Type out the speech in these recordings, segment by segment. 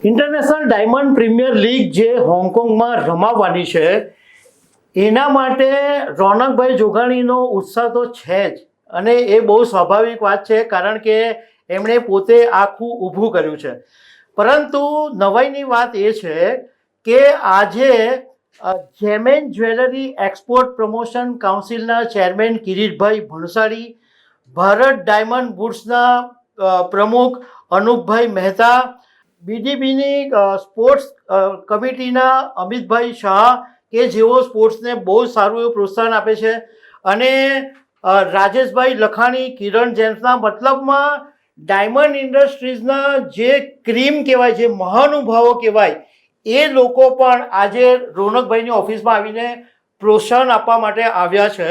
International diamond premier league જે હોંગકોંગમાં રમાવાની છે એના માટે રોનકભાઈ જોગાણીનો ઉત્સાહ તો છે જ, અને એ બહુ સ્વાભાવિક વાત છે કારણ કે એમણે પોતે આખું ઊભું કર્યું છે. પરંતુ નવાઈની વાત એ છે કે આજે જેમેન જ્વેલરી એક્સપોર્ટ પ્રમોશન કાઉન્સિલના ચેરમેન કિરીટભાઈ ભણસાળી, ભારત ડાયમંડ બુટ્સના પ્રમુખ અનુપભાઈ મહેતા, બીડીબીની સ્પોર્ટ્સ કમિટીના અમિતભાઈ શાહ કે જેઓ સ્પોર્ટ્સને બહુ સારું એવું પ્રોત્સાહન આપે છે, અને રાજેશભાઈ લખાણી, કિરણ જેમ્સના, મતલબમાં ડાયમંડ ઇન્ડસ્ટ્રીઝના જે ક્રીમ કહેવાય, જે મહાનુભાવો કહેવાય, એ લોકો પણ આજે રોનકભાઈની ઓફિસમાં આવીને પ્રોત્સાહન આપવા માટે આવ્યા છે.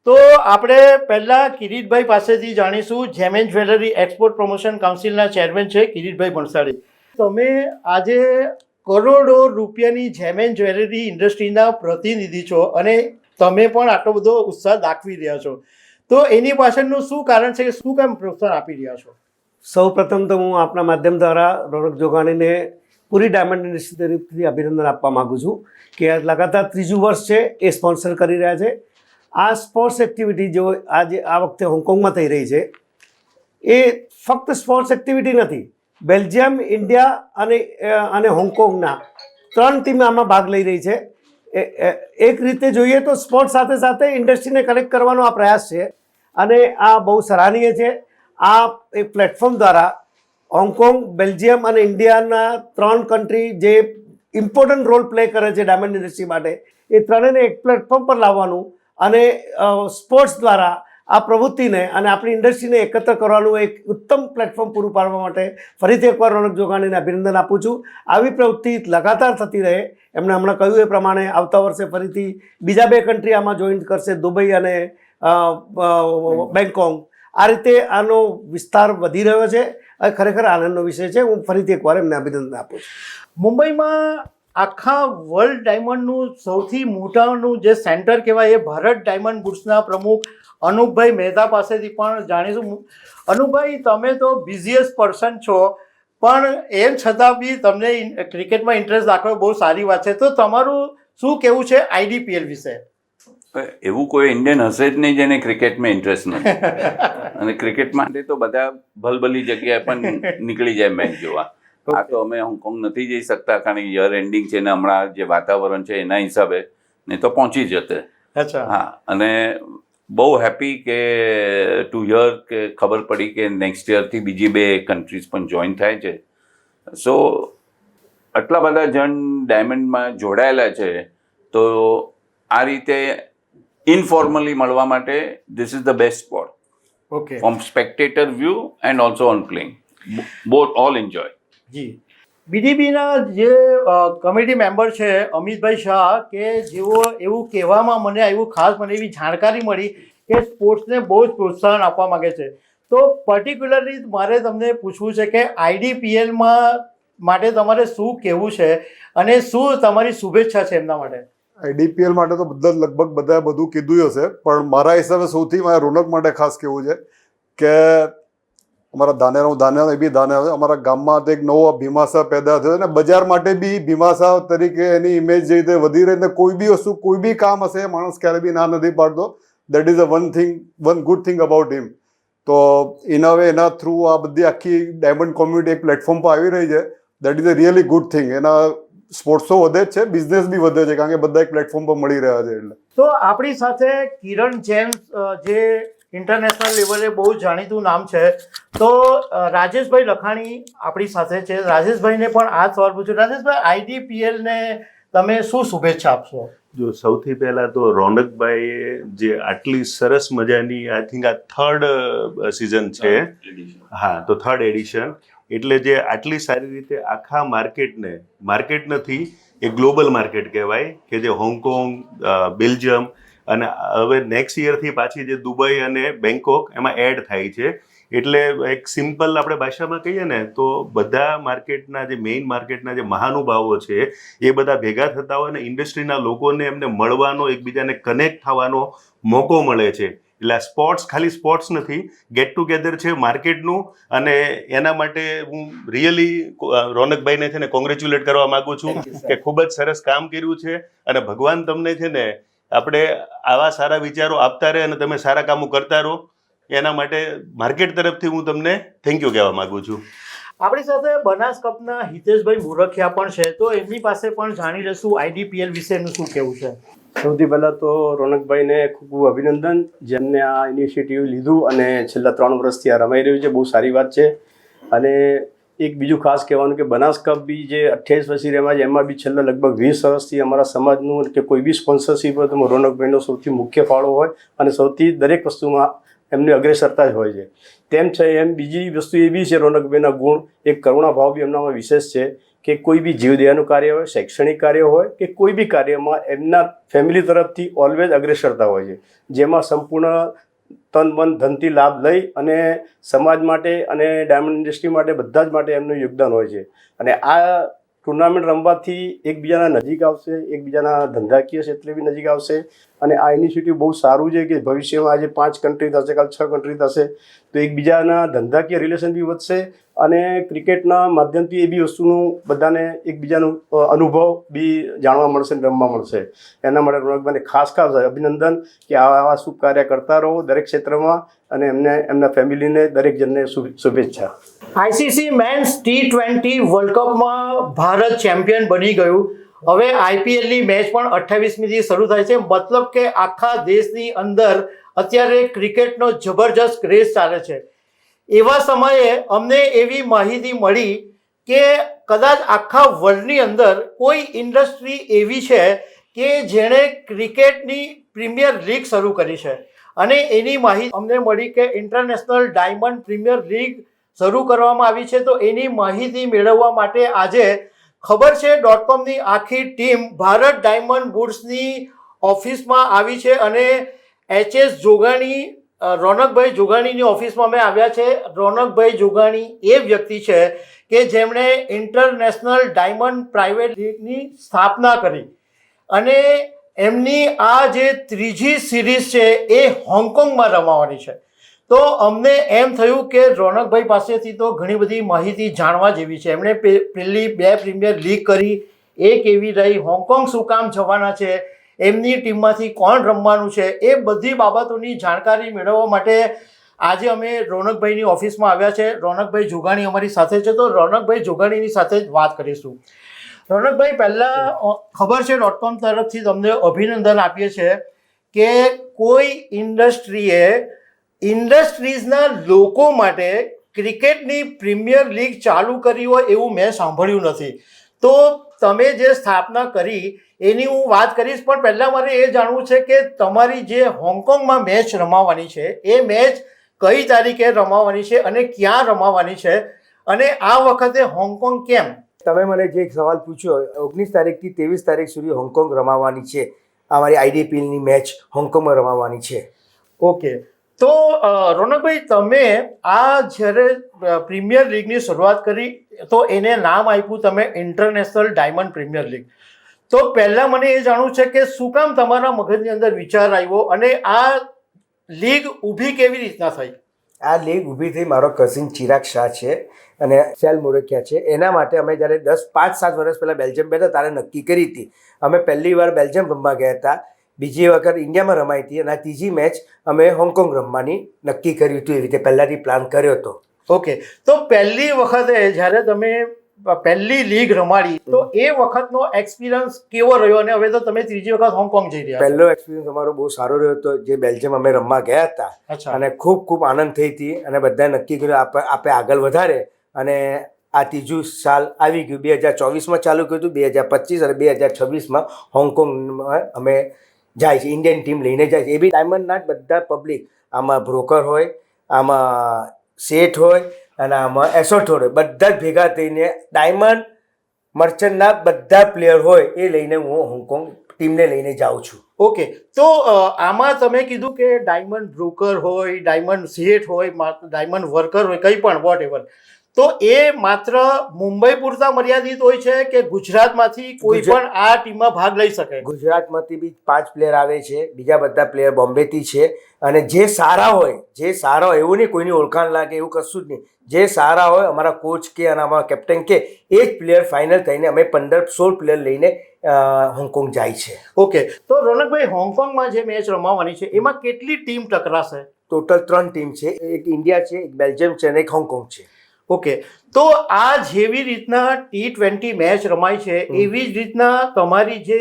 તો આપણે પહેલાં કિરીટભાઈ પાસેથી જાણીશું. જેમેન જ્વેલરી એક્સપોર્ટ પ્રમોશન કાઉન્સિલના ચેરમેન છે કિરીટભાઈ ભણસાળી. તમે આજે કરોડો રૂપિયાની જેમેન જ્વેલરી ઇન્ડસ્ટ્રીના પ્રતિનિધિ છો અને તમે પણ આટલો બધો ઉત્સાહ દાખવી રહ્યા છો, તો એની પાછળનું શું કારણ છે કે શું કેમ પ્રોત્સાહન આપી રહ્યા છો? સૌ પ્રથમ તો હું આપણા માધ્યમ દ્વારા રોનક જોગાણીને પૂરી ડાયમંડ ઇન્ડસ્ટ્રી તરફથી અભિનંદન આપવા માગું છું કે લગાતાર ત્રીજું વર્ષ છે એ સ્પોન્સર કરી રહ્યા છે. આ સ્પોર્ટ્સ એક્ટિવિટી જો આજે આ વખતે હોંગકોંગમાં થઈ રહી છે એ ફક્ત સ્પોર્ટ્સ એક્ટિવિટી નથી. બેલ્જિયમ, ઇન્ડિયા અને હોંગકોંગના 3 ટીમ આમાં ભાગ લઈ રહી છે. એક રીતે જોઈએ તો સ્પોર્ટ્સ સાથે સાથે ઇન્ડસ્ટ્રીને કનેક્ટ કરવાનો આ પ્રયાસ છે અને આ બહુ સરાહનીય છે. આ એક પ્લેટફોર્મ દ્વારા હોંગકોંગ, બેલ્જિયમ અને ઇન્ડિયાના 3 કન્ટ્રી જે ઇમ્પોર્ટન્ટ રોલ પ્લે કરે છે ડાયમંડ ઇન્ડસ્ટ્રી માટે, એ ત્રણેયને એક પ્લેટફોર્મ પર લાવવાનું અને સ્પોર્ટ્સ દ્વારા આ પ્રવૃત્તિને અને આપણી ઇન્ડસ્ટ્રીને એકત્ર કરવાનું એક ઉત્તમ પ્લેટફોર્મ પૂરું પાડવા માટે ફરીથી એકવાર રોનક જોગાણીને અભિનંદન આપું છું. આવી પ્રવૃત્તિ લગાતાર થતી રહે. એમણે હમણાં કહ્યું એ પ્રમાણે આવતા વર્ષે ફરીથી બીજા 2 કન્ટ્રી આમાં જોઈન કરશે, દુબઈ અને બેંગકોક. આ રીતે આનો વિસ્તાર વધી રહ્યો છે. આ ખરેખર આનંદનો વિષય છે. હું ફરીથી એકવાર એમને અભિનંદન આપું છું. મુંબઈમાં આખા વર્લ્ડ ડાયમંડનું સૌથી મોટાનું જે સેન્ટર કહેવાય એ ભારત ડાયમંડ બુટ્સના પ્રમુખ અનુપભાઈ મહેતા પાસેથી પણ જાણીશું. અનુપભાઈ, તમે તો બિઝીએસ્ટ પર્સન છો, પણ એમ છતાં બી તમને ક્રિકેટમાં ઇન્ટરેસ્ટ દાખવો બહુ સારી વાત છે. તો તમારું શું કહેવું છે આઈડીપીએલ વિશે? એવું કોઈ ઇન્ડિયન હશે જ નહીં જેને ક્રિકેટમાં ઇન્ટરેસ્ટ નથી. અને ક્રિકેટ માટે તો બધા ભલભલી જગ્યાએ પણ નીકળી જાય મેચ જોવા. આ તો અમે હોંગકોંગ નથી જઈ શકતા કારણ કે યર એન્ડિંગ છે ને હમણાં જે વાતાવરણ છે એના હિસાબે નહીં તો પહોંચી જતે. હા, અને બહુ હેપી કે ટુ યર કે ખબર પડી કે નેક્સ્ટ યરથી બીજી 2 કન્ટ્રીઝ પણ જોઈન થાય છે. સો આટલા બધા જણ ડાયમંડમાં જોડાયેલા છે, તો આ રીતે ઇનફોર્મલી મળવા માટે this is the best spot. Okay, from spectator view and also on playing, both all enjoy. જી. બીડીબીના જે કમિટી મેમ્બર છે અમિતભાઈ શાહ, કે જેઓ એવું કહેવામાં મને આવ્યું, ખાસ મને એવી જાણકારી મળી કે સ્પોર્ટ્સને બહુ જ પ્રોત્સાહન આપવા માગે છે. તો પર્ટિક્યુલરલી મારે તમને પૂછવું છે કે આઈડીપીએલમાં માટે તમારે શું કહેવું છે અને શું તમારી શુભેચ્છા છે એમના માટે? આઈડીપીએલ માટે તો બધા લગભગ બધાએ બધું કીધું હશે, પણ મારા હિસાબે સૌથી મારે રોનક માટે ખાસ કહેવું છે કે અમારા ધાનેરા એ બી ધાનેરા અમારા ગામમાં એક નવો ભીમાસા પેદા થયો અને બજાર માટે બી ભીમાસા તરીકે એની ઇમેજ જે રીતે વધી રહી, કોઈ બી વસ્તુ કોઈ બી કામ હશે માણસ ક્યારે બી ના નથી પાડતો. That is one good thing about him. તો એના થ્રુ આ બધી આખી ડાયમંડ કોમ્યુનિટી એક પ્લેટફોર્મ પર આવી રહી છે. That is a really good thing. એના સ્પોર્ટ્સો વધે જ છે, બિઝનેસ બી વધે છે કારણ કે બધા એક પ્લેટફોર્મ પર મળી રહ્યા છે. એટલે તો આપણી સાથે કિરણ જેમ્સ, જે ઇન્ટરનેશનલ લેવલે બહુ જાણીતું નામ છે, તો રાજેશભાઈ લખાણી આપણી સાથે છે. રાજેશભાઈને પણ આ સવાલ પૂછ્યો. રાજેશભાઈ, આઈડીપીએલને તમે શું શુભેચ્છા આપશો? જો સૌથી પહેલાં તો રોનકભાઈએ જે આટલી સરસ મજાની, આઈ થિંક આ 3rd સિઝન છે, હા, તો 3rd એડિશન, એટલે જે આટલી સારી રીતે આખા માર્કેટ નથી, એ ગ્લોબલ માર્કેટ કહેવાય કે જે હોંગકોંગ, બેલ્જિયમ અને હવે નેક્સ્ટ યરથી પાછી જે દુબઈ અને બેંકોક એમાં એડ થાય છે. એટલે એક સિમ્પલ આપણે ભાષામાં કહીએ ને તો બધા માર્કેટના જે મેઇન માર્કેટના જે મહાનુભાવો છે એ બધા ભેગા થતા હોય ને ઇન્ડસ્ટ્રીના લોકોને એમને મળવાનો, એકબીજાને કનેક્ટ થવાનો મોકો મળે છે. એટલે આ સ્પોર્ટ્સ ખાલી સ્પોર્ટ્સ નથી, ગેટ ટુગેધર છે માર્કેટનું, અને એના માટે હું રિયલી રોનકભાઈને છે ને કોંગ્રેચ્યુલેટ કરવા માંગુ છું કે ખૂબ જ સરસ કામ કર્યું છે, અને ભગવાન તમને છે ને આપણે આવા સારા વિચારો આપતા રહે અને તમે સારા કામો કરતા રહો, એના માટે માર્કેટ તરફથી હું તમને થેન્ક યુ કહેવા માંગુ છું. આપણી સાથે બનાસ કપના હિતેશભાઈ મુરખિયા પણ છે, તો એમની પાસે પણ જાણી લઈશું IDPL વિશેનું શું કહેવું છે. સૌથી પહેલાં તો રોનકભાઈને ખૂબ ખૂબ અભિનંદન, જેમને આ ઇનિશિયેટિવ લીધું અને છેલ્લા 3 વર્ષથી આ રમાઈ રહ્યું છે, બહુ સારી વાત છે. અને એક બીજું ખાસ કહેવાનું કે બનાસ કપ બી જે 28 વર્ષથી રમાય છે, એમાં બી છેલ્લા લગભગ 20 વર્ષથી અમારા સમાજનું કે કોઈ બી સ્પોન્સરશીપ હોય તો રોનકભાઈનો સૌથી મુખ્ય ફાળો હોય, અને સૌથી દરેક વસ્તુમાં એમની અગ્રેસરતા જ હોય છે. તેમ છે એમ બીજી વસ્તુ એ બી છે રોનકભાઈના ગુણ, એક કરુણા ભાવ બી એમનામાં વિશેષ છે કે કોઈ બી જીવદયાનું કાર્ય હોય, શૈક્ષણિક કાર્ય હોય કે કોઈ બી કાર્યમાં એમના ફેમિલી તરફથી ઓલવેઝ અગ્રેસરતા હોય છે, જેમાં સંપૂર્ણ તન મન ધનથી લાભ લઈ અને સમાજ માટે અને ડાયમંડ ઇન્ડસ્ટ્રી માટે બધા જ માટે એમનું યોગદાન હોય છે. અને આ ટુર્નામેન્ટ રમવાથી એકબીજાના નજીક આવશે, એકબીજાના ધંધાકીય ક્ષેત્રે બી નજીક આવશે. અને આ ઇનિશિયેટિવ બહુ સારું છે કે ભવિષ્યમાં આજે 5 કન્ટ્રી થશે, કાલ 6 કન્ટ્રી થશે, તો એકબીજાના ધંધાકીય રિલેશન બી વધશે, અને ક્રિકેટના માધ્યમથી એ બી વસ્તુનું બધાને એકબીજાનું અનુભવ બી જાણવા મળશે અને રમવા મળશે. એના માટે રોનકભાઈને ખાસ અભિનંદન કે આવા શુભ કાર્ય કરતા રહો દરેક ક્ષેત્રમાં, અને એમને એમના ફેમિલીને દરેક જણને શુભેચ્છા. ICC મેન્સ T20 વર્લ્ડ કપમાં ભારત ચેમ્પિયન બની ગયું. હવે IPLની મેચ પણ 28મીથી શરૂ થાય છે, મતલબ કે આખા દેશની અંદર અત્યારે ક્રિકેટનો જબરજસ્ત ક્રેઝ ચાલે છે. એવા સમયે અમને એવી માહિતી મળી કે કદાચ આખા વર્લ્ડની અંદર કોઈ ઇન્ડસ્ટ્રી એવી છે કે જેણે ક્રિકેટની પ્રીમિયર લીગ શરૂ કરી છે, અને એની માહિતી અમને મળી કે ઇન્ટરનેશનલ ડાયમંડ પ્રીમિયર લીગ શરૂ કરવામાં આવી છે. તો એની માહિતી મેળવવા માટે આજે ખબર છે .comની આખી ટીમ ભારત ડાયમંડ બુટ્સની ઓફિસમાં આવી છે, અને HS જોગાણી, રોનકભાઈ જોગાણીની ઓફિસમાં અમે આવ્યા છે. રોનકભાઈ જોગાણી એ વ્યક્તિ છે કે જેમણે ઇન્ટરનેશનલ ડાયમંડ પ્રાઇવેટ લીગની સ્થાપના કરી, અને એમની આ જે 3જી સિરીઝ છે એ હોંગકોંગમાં રમાવાની છે. તો અમને એમ થયું કે રોનકભાઈ પાસેથી તો ઘણી બધી માહિતી જાણવા જેવી છે. એમણે પહેલી 2 પ્રીમિયર લીગ કરી, એ કેવી રહી, હોંગકોંગ શું કામ જવાના છે, એમની ટીમમાંથી કોણ રમવાનું છે, એ બધી બાબતોની જાણકારી મેળવવા માટે આજે અમે રોનકભાઈની ઓફિસમાં આવ્યા છે. રોનકભાઈ જોગાણી અમારી સાથે છે, તો રોનકભાઈ જોગાણીની સાથે જ વાત કરીશું. રોનકભાઈ, પહેલાં ખબર છે .com તરફથી તમને અભિનંદન આપીએ છીએ કે કોઈ ઇન્ડસ્ટ્રીઝના લોકો માટે ક્રિકેટની પ્રીમિયર લીગ ચાલુ કરી હોય એવું મેં સાંભળ્યું નથી. તો તમે જે સ્થાપના કરી એની હું વાત કરીશ, પણ પહેલાં મારે એ જાણવું છે કે તમારી જે હોંગકોંગમાં મેચ રમાવાની છે એ મેચ કઈ તારીખે રમાવાની છે અને ક્યાં રમાવાની છે, અને આ વખતે હોંગકોંગ કેમ? તમે મને જે સવાલ પૂછ્યો, 19 તારીખથી 23 તારીખ સુધી હોંગકોંગ રમાવાની છે. અમારી IDPLની મેચ હોંગકોંગમાં રમાવાની છે. ઓકે, તો રોનકભાઈ, તમે આ જ્યારે પ્રીમિયર લીગની શરૂઆત કરી તો એને નામ આપ્યું તમે ઇન્ટરનેશનલ ડાયમંડ પ્રીમિયર લીગ. તો પહેલાં મને એ જાણવું છે કે શું કામ તમારા મગજની અંદર વિચાર આવ્યો, અને આ લીગ ઊભી કેવી રીતના થઈ? આ લીગ ઊભી થઈ, મારો કઝિન ચિરાગ શાહ છે અને સેલ મુરખિયા છે. એના માટે અમે જ્યારે 5-7 વર્ષ પહેલાં બેલ્જિયમ બેઠા ત્યારે નક્કી કરી હતી. અમે પહેલી વાર બેલ્જિયમ રમવા ગયા હતા, બીજી વખત ઇન્ડિયામાં રમાઈ હતી, અને આ 3જી મેચ અમે હોંગકોંગ રમવાની નક્કી કર્યું હતું. એવી રીતે પહેલાંથી પ્લાન કર્યો હતો. ઓકે, તો પહેલી વખતે જ્યારે તમે પહેલી લીગ રમાડી તો એ વખતનો એક્સપિરિયન્સ કેવો રહ્યો, અને હવે તો તમે 3જી વખત હોંગકોંગ જઈ રહ્યા? પહેલો એક્સપિરિયન્સ અમારો બહુ સારો રહ્યો હતો, જે બેલ્જિયમ અમે રમવા ગયા હતા, અને ખૂબ આનંદ થઈ હતી, અને બધાએ નક્કી કર્યું આપણે આગળ વધારે, અને આ 3જું સાલ આવી ગયું. 2024માં ચાલુ કર્યું હતું, 2025 અને 2026માં હોંગકોંગમાં અમે જાય છે, ઇન્ડિયન ટીમ લઈને જાય છે. એ બી ડાયમંડના જ બધા પબ્લિક, આમાં બ્રોકર હોય, આમાં શેઠ હોય, અને આમાં એસોટ હોય, બધા જ ભેગા થઈને ડાયમંડ મર્ચન્ટના બધા પ્લેયર હોય એ લઈને હું હોંગકોંગ ટીમને લઈને જાઉં છું. ઓકે, તો આમાં તમે કીધું કે ડાયમંડ બ્રોકર હોય, ડાયમંડ શેઠ હોય, ડાયમંડ વર્કર હોય, કંઈ પણ વોટ એવર, તો એ માત્ર મુંબઈ પૂરતા મર્યાદિત હોય છે કે ગુજરાતમાંથી કોઈ પણ આ ટીમમાં ભાગ લઈ શકે? ગુજરાતમાંથી બી 5 પ્લેયર આવે છે, બીજા બધા પ્લેયર બોમ્બેથી છે. અને જે સારા હોય એવું નહીં કોઈની ઓળખાણ લાગે એવું કશું જ નહીં. જે સારા હોય અમારા કોચ કે અને અમારા કેપ્ટન કે એ જ પ્લેયર ફાઇનલ થઈને અમે 15-16 પ્લેયર લઈને હોંગકોંગ જાય છે. ઓકે, તો રોનકભાઈ, હોંગકોંગમાં જે મેચ રમાવાની છે એમાં કેટલી ટીમ ટકરાશે? ટોટલ 3 ટીમ છે. એક ઇન્ડિયા છે, એક બેલ્જિયમ છે અને એક હોંગકોંગ છે. ઓકે, તો આ જેવી રીતના T20 મેચ રમાય છે એવી જ રીતના તમારી જે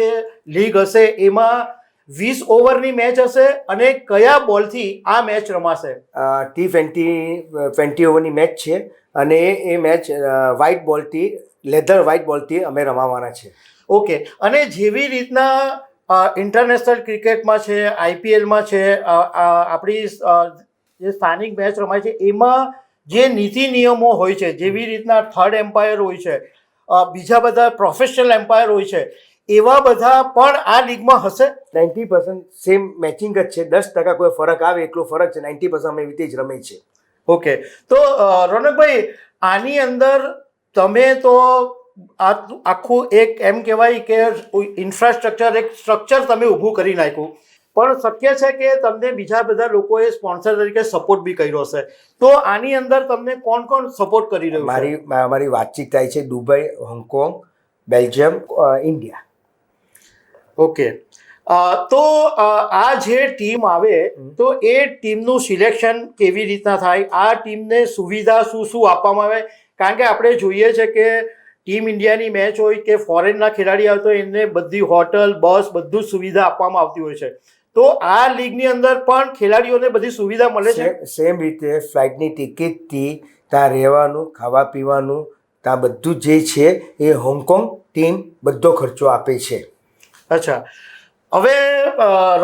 લીગ હશે એમાં 20 ઓવરની મેચ હશે અને કયા બોલથી આ મેચ રમાશે? T20 ઓવરની મેચ છે અને એ મેચ વ્હાઇટ બોલથી, લેધર વ્હાઇટ બોલથી અમે રમાવાના છે. ઓકે, અને જેવી રીતના ઇન્ટરનેશનલ ક્રિકેટમાં છે, IPLમાં છે, આપણી જે સ્થાનિક મેચ રમાય છે એમાં જે નીતિ નિયમો હોય છે, જેવી રીતના થર્ડ એમ્પાયર હોય છે, બીજા બધા પ્રોફેશનલ એમ્પાયર હોય છે, એવા બધા પણ આ લીગમાં હશે? 90% સેમ મેચિંગ જ છે. 10% કોઈ ફરક આવે એટલો ફરક છે. 90% અમે એવી રીતે જ રમીએ છીએ. ઓકે, તો રોનકભાઈ, આની અંદર તમે તો આખું એક એમ કહેવાય કે ઇન્ફ્રાસ્ટ્રક્ચર, એક સ્ટ્રક્ચર તમે ઊભું કરી નાખ્યું, પણ શક્ય છે કે તમને બીજા બધા લોકોએ સ્પોન્સર તરીકે સપોર્ટ બી કર્યો હશે. તો આની અંદર તમને કોણ કોણ સપોર્ટ કરી રહ્યું છે? મારી વાતચીત થાય છે Dubai, Hong Kong, Belgium, India. Okay, તો આ જે ટીમ આવે તો એ ટીમનું સિલેક્શન કેવી રીતના થાય? આ ટીમને સુવિધા શું શું આપવામાં આવે? કારણ કે આપણે જોઈએ છે કે ટીમ ઇન્ડિયાની મેચ હોય કે ફોરેનના ખેલાડી આવતો હોય એમને બધી હોટલ, બસ, બધું સુવિધા આપવામાં આવતી હોય છે. તો આ લીગની અંદર પણ ખેલાડીઓને બધી સુવિધા મળે છે? સેમ રીતે ફ્લાઇટની ટિકિટથી ત્યાં રહેવાનું, ખાવા પીવાનું, ત્યાં બધું જે છે એ હોંગકોંગ ટીમ બધો ખર્ચો આપે છે. અચ્છા, હવે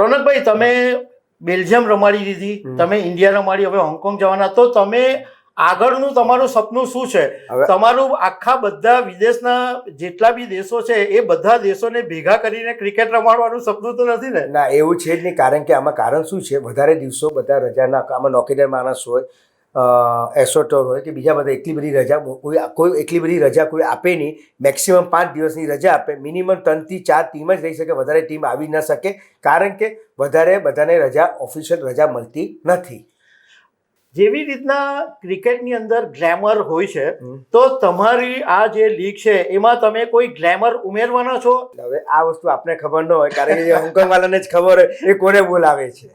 રોનકભાઈ, તમે બેલ્જિયમ રમાડી દીધી, તમે ઇન્ડિયા રમાડી, હવે હોંગકોંગ જવાના, તો તમે આગળનું તમારું સપનું શું છે? તમારું આખા બધા વિદેશના જેટલા બી દેશો છે એ બધા દેશોને ભેગા કરીને ક્રિકેટ રમાડવાનું સપનું તો નથી ને? ના, એવું છે જ નહીં. કારણ કે આમાં કારણ શું છે, વધારે દિવસો બધા રજાના, આમાં નોકરીદાર માણસ હોય, એસોટર હોય કે બીજા બધા, એટલી બધી રજા કોઈ એટલી બધી રજા કોઈ આપે નહીં. મેક્સિમમ 5 દિવસની રજા આપે. મિનિમમ 3 થી 4 ટીમ જ રહી શકે, વધારે ટીમ આવી ન શકે, કારણ કે વધારે બધાને રજા, ઓફિશિયલ રજા મળતી નથી. જેવી રીતના ક્રિકેટની અંદર ગ્લેમર હોય છે, તો તમારી આ જે લીગ છે એમાં તમે કોઈ ગ્લેમર ઉમેરવાના છો? હવે આ વસ્તુ આપણે ખબર ન હોય, કારણ કે હોંગકોંગ વાળાને જ ખબર હોય એ કોને બોલાવે છે.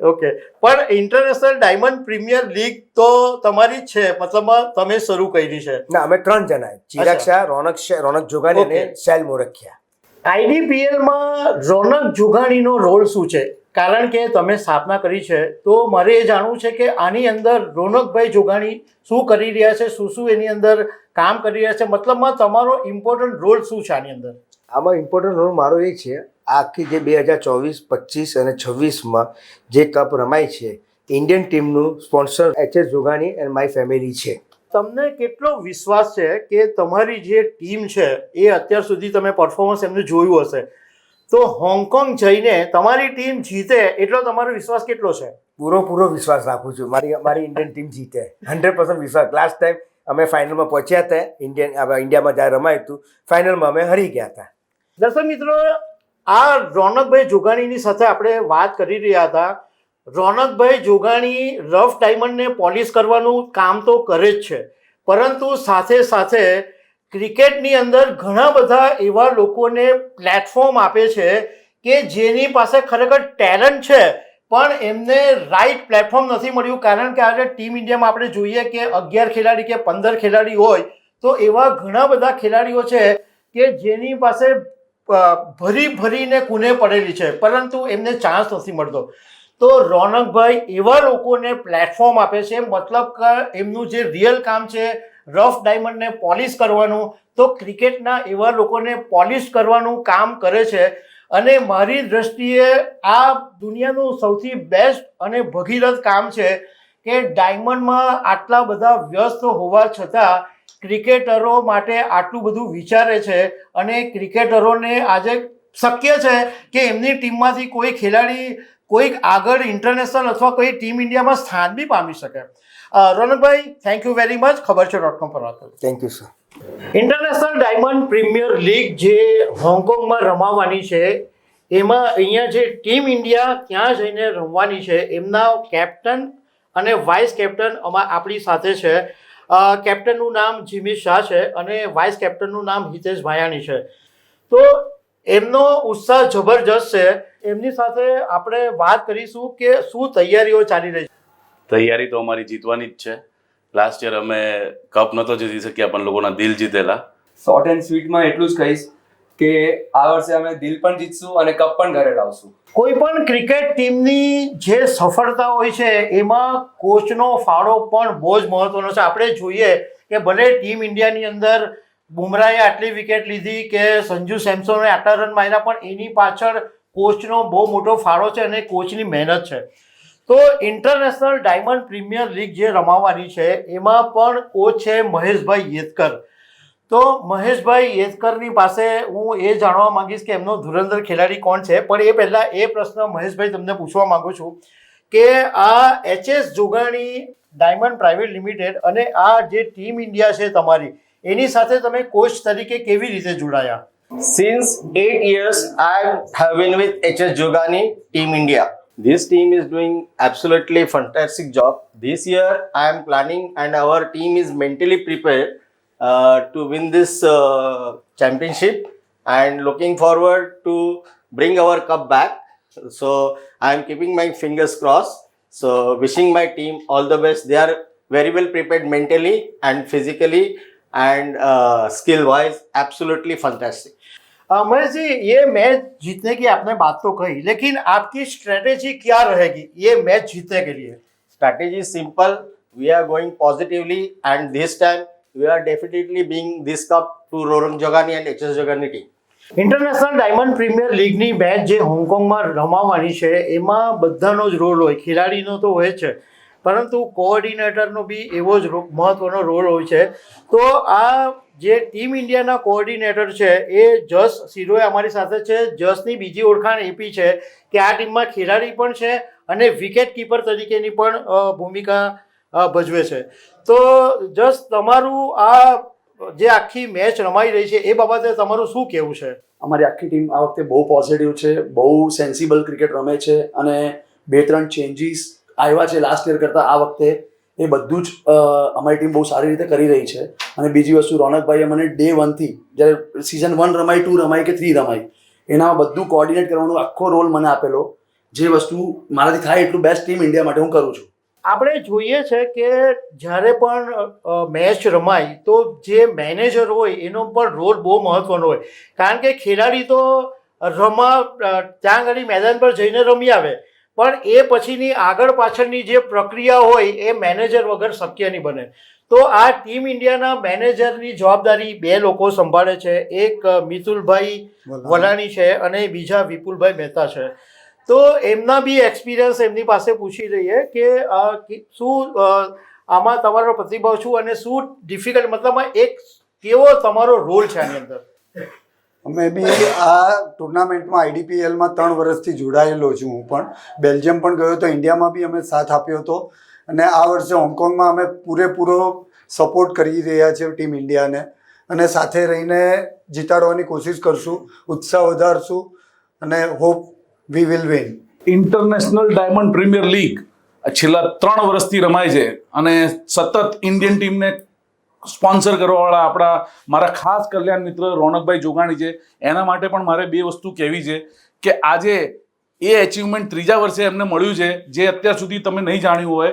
ઓકે, પણ ઇન્ટરનેશનલ ડાયમંડ પ્રીમિયર લીગ તો તમારી જ છે, મતલબ તમે શરૂ કરી છે? ના, અમે 3 જણા, ચિરાગ શાહ, રોનક જોગાણી અને સૈલ મોરખિયા. IDPLમાં રોનક જોગાણીનો રોલ શું છે? કારણ કે તમે સ્થાપના કરી છે, તો મારે એ જાણવું છે કે આની અંદર રોનકભાઈ જોગાણી શું કરી રહ્યા છે, શું શું એની અંદર કામ કરી રહ્યા છે, મતલબમાં તમારો ઇમ્પોર્ટન્ટ રોલ શું છે આની અંદર? આમાં ઇમ્પોર્ટન્ટ રોલ મારો એ છે, આખી જે 2024, 25 અને 26માં જે કપ રમાય છે, ઇન્ડિયન ટીમનું sponsor HS Jogani and my family છે. તમને કેટલો વિશ્વાસ છે કે તમારી જે ટીમ છે એ અત્યાર સુધી તમે પરફોર્મન્સ એમનું જોયું હશે, તો હોંગકોંગ જઈને તમારી ટીમ જીતે એટલો તમારો વિશ્વાસ કેટલો છે? પૂરો વિશ્વાસ રાખું છું મારી ઇન્ડિયન ટીમ જીતે. 100% વિશ્વાસ. લાસ્ટ ટાઈમ અમે ફાઇનલમાં પહોંચ્યા હતા, ઇન્ડિયામાં જ્યારે રમાયું હતું, ફાઇનલમાં અમે હારી ગયા હતા. દર્શક મિત્રો, આ રોનકભાઈ જોગાણીની સાથે આપણે વાત કરી રહ્યા હતા. રોનકભાઈ જોગાણી રફ ડાયમંડને પોલિશ કરવાનું કામ તો કરે જ છે, પરંતુ સાથે સાથે ક્રિકેટની અંદર ઘણા બધા એવા લોકોને પ્લેટફોર્મ આપે છે કે જેની પાસે ખરેખર ટેલેન્ટ છે, પણ એમને રાઈટ પ્લેટફોર્મ નથી મળ્યું. કારણ કે આજે ટીમ ઇન્ડિયામાં આપણે જોઈએ કે 11 ખેલાડી કે 15 ખેલાડી હોય, તો એવા ઘણા બધા ખેલાડીઓ છે કે જેની પાસે ભરીને કૂને પડેલી છે, પરંતુ એમને ચાન્સ નથી મળતો. તો રોનકભાઈ એવા લોકોને પ્લેટફોર્મ આપે છે, મતલબ કે એમનું જે રિયલ કામ છે રફ ડાયમંડને પોલિશ કરવાનું, તો ક્રિકેટના એવા લોકોને પોલિશ કરવાનું કામ કરે છે. અને મારી દ્રષ્ટિએ આ દુનિયાનું સૌથી બેસ્ટ અને ભગીરથ કામ છે કે ડાયમંડમાં આટલા બધા વ્યસ્ત હોવા છતાં ક્રિકેટરો માટે આટલું બધું વિચારે છે, અને ક્રિકેટરોને આજે શક્ય છે કે એમની ટીમમાંથી કોઈ ખેલાડી કોઈક આગળ ઇન્ટરનેશનલ અથવા કોઈ ટીમ ઇન્ડિયામાં સ્થાન બી પામી શકે. રોનકભાઈ, થેન્ક યુ વેરી મચ. ખબરછે.com પર વાત કરી. Thank you sir. International diamond premier league જે હોંગકોંગમાં રમાવાની છે, એમાં અહીંયા જે ટીમ ઇન્ડિયા ત્યાં જઈને રમવાની છે, એમના કેપ્ટન અને વાઇસ કેપ્ટન આપણી સાથે છે. કેપ્ટનનું નામ જીમી શાહ છે અને વાઇસ કેપ્ટનનું નામ હિતેશ ભાયાણી છે. તો એમનો ઉત્સાહ જબરજસ્ત છે. એમની સાથે આપણે વાત કરીશું કે શું તૈયારીઓ ચાલી રહી છે. તૈયારી તો અમારી જીતવાની જ છે. લાસ્ટ યર અમે કપ નહોતો જીતી શક્યા પણ લોકોના દિલ જીતેલા. શોર્ટ એન્ડ સ્વીટમાં એટલું જ કહીશ કે આ વર્ષે અમે દિલ પણ જીતશું અને કપ પણ ઘરે લાવશું. કોઈ પણ ક્રિકેટ ટીમની જે સફળતા હોય છે એમાં કોચનો ફાળો પણ બહુ જ મહત્વનો છે. આપણે જોઈએ કે ભલે ટીમ ઇન્ડિયાની અંદર બુમરાહે આટલી વિકેટ લીધી કે સંજુ સેમસોને આટલા રન માર્યા, પણ એની પાછળ કોચનો બહુ મોટો ફાળો છે અને કોચની મહેનત છે. તો ઇન્ટરનેશનલ ડાયમંડ પ્રીમિયર લીગ જે રમાવાની છે એમાં પણ કોચ છે મહેશભાઈ યેતકર. તો મહેશભાઈ યેતકરની પાસે હું એ જાણવા માંગીશ કે એમનો ધુરંધર ખેલાડી કોણ છે. પણ એ પહેલાં એ પ્રશ્ન મહેશભાઈ તમને પૂછવા માંગુ છું કે આ HS Jogani diamond private limited અને આ જે ટીમ ઇન્ડિયા છે તમારી, એની સાથે તમે કોચ તરીકે કેવી રીતે જોડાયા? Since 8 years, I have been with HS Jogani Team India. This team is doing absolutely fantastic job. This year, I am planning and our team is mentally prepared to win this championship and looking forward to bring our cup back. So I am keeping my fingers crossed. So wishing my team all the best. They are very well prepared mentally and physically and skill wise, absolutely fantastic. Mahesh ji, ये match जीतने की आपने बात तो कही, लेकिन आपकी strategy क्या रहेगी ये मैच जीतने के लिए? Strategy is simple. We are going positively and this time we are definitely bringing this cup to Ronak Jogani and HS Jogani team. International diamond premier લીગની મેચ જે હોંગકોંગમાં રમાવાની છે એમાં બધાનો જ રોલ હોય. ખેલાડીનો તો હોય છે, પરંતુ કોઓર્ડિનેટરનો બી એવો જ મહત્વનો રોલ હોય છે. તો આ જે ટીમ ઇન્ડિયાના કોઓર્ડિનેટર છે એ જસ સિરોય અમારી સાથે છે. જસની બીજી ઓળખાણ એપી છે કે આ ટીમમાં ખેલાડી પણ છે અને વિકેટ કીપર તરીકેની પણ ભૂમિકા ભજવે છે. તો જસ, તમારું આ જે આખી મેચ રમાઈ રહી છે એ બાબતે તમારું શું કહેવું છે? અમારી આખી ટીમ આ વખતે બહુ પોઝિટિવ છે, બહુ સેન્સિબલ ક્રિકેટ રમે છે અને 2-3 ચેન્જીસ આવ્યા છે લાસ્ટ યર કરતાં આ વખતે. એ બધું જ અમારી ટીમ બહુ સારી રીતે કરી રહી છે. અને બીજી વસ્તુ, રોનકભાઈએ મને ડે 1થી જ્યારે સિઝન 1 રમાય, 2 રમાય કે 3 રમાય, એનામાં બધું કોર્ડિનેટ કરવાનો આખો રોલ મને આપેલો. જે વસ્તુ મારાથી થાય એટલું બેસ્ટ ટીમ ઇન્ડિયા માટે હું કરું છું. આપણે જોઈએ છે કે જ્યારે પણ મેચ રમાય તો જે મેનેજર હોય એનો પણ રોલ બહુ મહત્વનો હોય. કારણ કે ખેલાડી તો ત્યાં આગળ મેદાન પર જઈને રમી આવે, પણ એ પછીની આગળ પાછળની જે પ્રક્રિયા હોય એ મેનેજર વગર શક્ય નહીં બને. તો આ ટીમ ઇન્ડિયાના મેનેજરની જવાબદારી 2 લોકો સંભાળે છે. એક મિતુલભાઈ વલાણી છે અને બીજા વિપુલભાઈ મહેતા છે. તો એમના બી એક્સપિરિયન્સ એમની પાસે પૂછી લઈએ કે શું આમાં તમારો પ્રતિભાવ શું અને શું ડિફિકલ્ટ, મતલબ એક કેવો તમારો રોલ છે આની અંદર? અમે બી આ ટુર્નામેન્ટમાં IDPLમાં 3 વર્ષથી જોડાયેલો છું. હું પણ બેલ્જિયમ પણ ગયો હતો, ઇન્ડિયામાં બી અમે સાથ આપ્યો હતો અને આ વર્ષે હોંગકોંગમાં અમે પૂરેપૂરો સપોર્ટ કરી રહ્યા છીએ ટીમ ઇન્ડિયાને અને સાથે રહીને જીતાડવાની કોશિશ કરશું, ઉત્સાહ વધારશું અને hope we will win. International diamond premier league છેલ્લા 3 વર્ષથી રમાય છે અને સતત ઇન્ડિયન ટીમને સ્પોન્સર કરવાવાળા મારા ખાસ કલ્યાણ મિત્ર રોનકભાઈ જોગાણી છે. એના માટે પણ મારે 2 વસ્તુ કહેવી છે કે આજે એ અચીવમેન્ટ 3જા વર્ષે એમને મળ્યું છે જે અત્યાર સુધી તમે નહીં જાણ્યું હોય.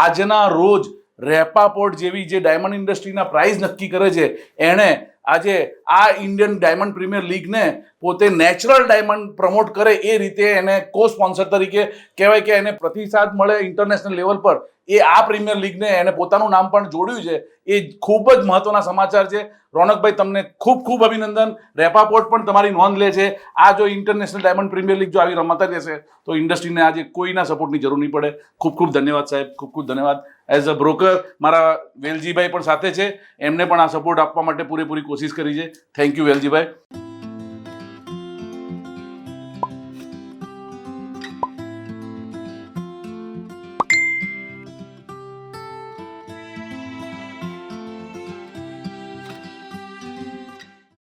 આજના રોજ રેપાપોર્ટ જેવી જે ડાયમંડ ઇન્ડસ્ટ્રીના પ્રાઇઝ નક્કી કરે છે, એણે આજે આ ઇન્ડિયન ડાયમંડ પ્રીમિયર લીગને પોતે નેચરલ ડાયમંડ પ્રમોટ કરે એ રીતે એને કો સ્પોન્સર તરીકે કહેવાય કે એને પ્રતિસાદ મળે ઇન્ટરનેશનલ લેવલ પર, એ આ પ્રીમિયર લીગને એને પોતાનું નામ પણ જોડ્યું છે. એ ખૂબ જ મહત્વના સમાચાર છે. રોનકભાઈ, તમને ખૂબ ખૂબ અભિનંદન. રેપાપોર્ટ પણ તમારી નોંધ લે છે. આ જો ઇન્ટરનેશનલ ડાયમંડ પ્રીમિયર લીગ જો આવી રમાતા રહેશે તો ઇન્ડસ્ટ્રીને આજે કોઈના સપોર્ટની જરૂર નહીં પડે. ખૂબ ખૂબ ધન્યવાદ સાહેબ, ખૂબ ખૂબ ધન્યવાદ. એઝ અ બ્રોકર મારા વેલજીભાઈ પણ સાથે છે, એમને પણ આ સપોર્ટ આપવા માટે પૂરેપૂરી કોશિશ કરી છે. Thank you Veljibhai.